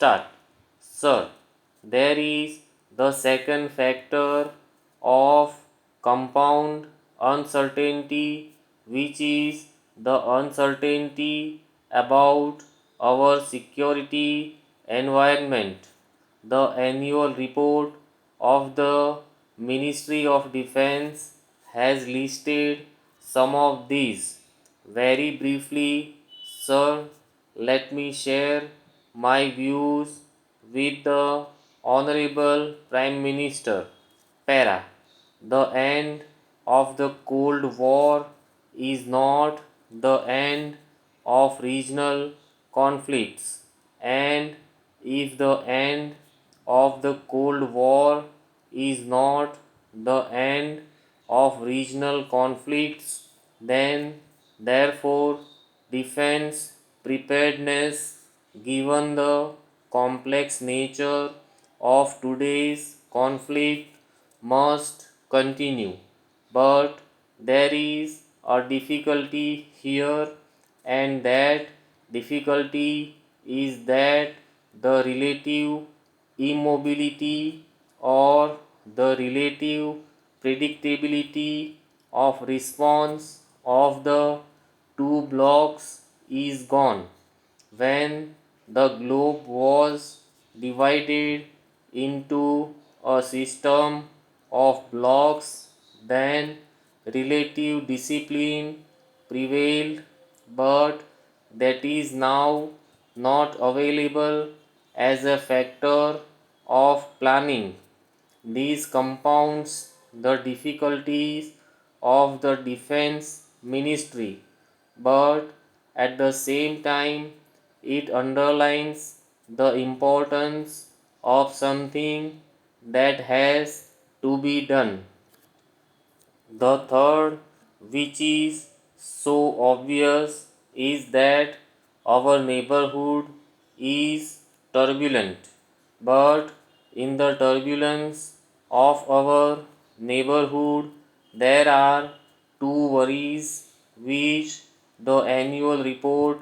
start. Sir, there is the second factor of compound uncertainty, which is the uncertainty about our security environment. The annual report of the Ministry of Defense has listed some of these. Very briefly, sir, let me share my views with the Honorable Prime Minister. Para. The end of the Cold War is not the end of regional conflicts, and if the end of the Cold War is not the end of regional conflicts, then therefore defense preparedness, given the complex nature of today's conflict, must continue. But there is a difficulty here, and that difficulty is that the relative immobility or the relative predictability of response of the two blocks is gone. When the globe was divided into a system of blocks, then relative discipline prevailed, but that is now not available as a factor of planning. This compounds the difficulties of the defense ministry, but at the same time it underlines the importance of something that has to be done. The third, which is so obvious, is that our neighborhood is turbulent. But in the turbulence of our neighborhood, there are two worries which the annual report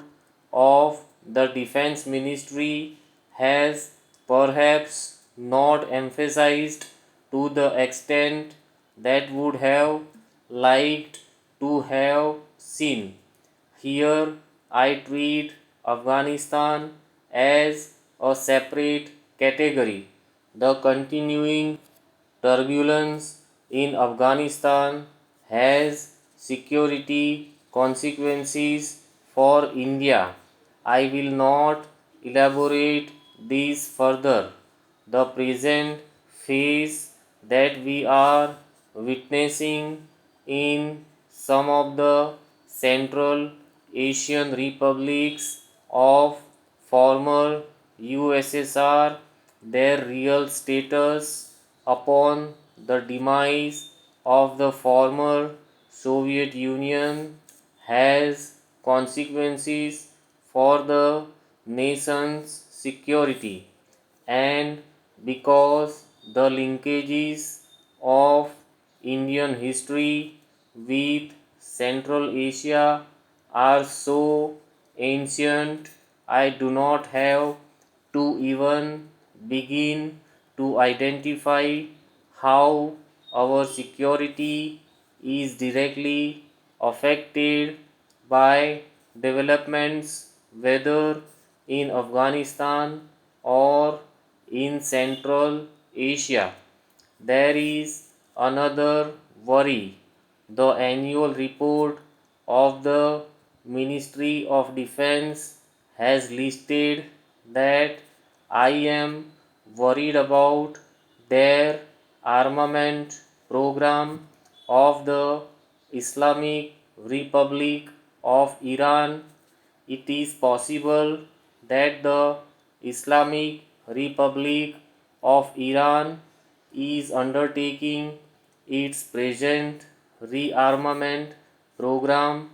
of the Defense Ministry has perhaps not emphasized to the extent that would have liked to have seen. Here I treat Afghanistan as a separate category. The continuing turbulence in Afghanistan has security consequences for India. I will not elaborate this further. The present phase that we are witnessing in some of the Central Asian republics of former USSR, their real status upon the demise of the former Soviet Union has consequences for the nation's security, and because the linkages of Indian history with Central Asia are so ancient, I do not have to even begin to identify how our security is directly affected by developments whether in Afghanistan or in Central Asia. There is another worry. The annual report of the Ministry of Defense has listed that I am worried about their armament program of the Islamic Republic of Iran. It is possible that the Islamic Republic of Iran is undertaking its present rearmament program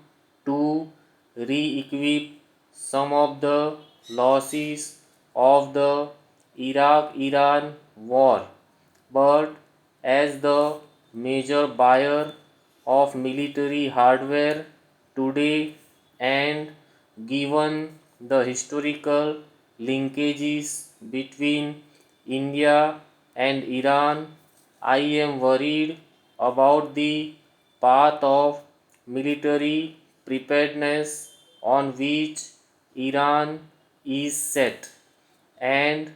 to re-equip some of the losses of the Iraq-Iran war. But as the major buyer of military hardware today, and given the historical linkages between India and Iran. I am worried about the path of military preparedness on which Iran is set, and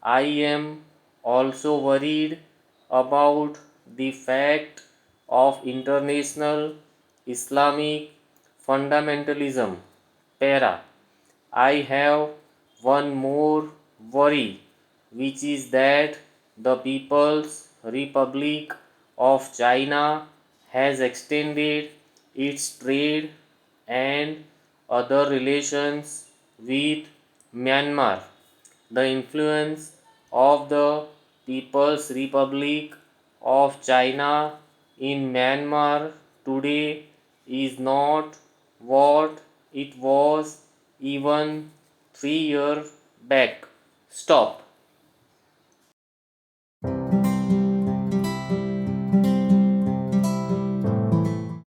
I am also worried about the fact of international Islamic fundamentalism. Para. I have one more worry, which is that the People's Republic of China has extended its trade and other relations with Myanmar. The influence of the People's Republic of China in Myanmar today is not what it was even 3 years back. Stop.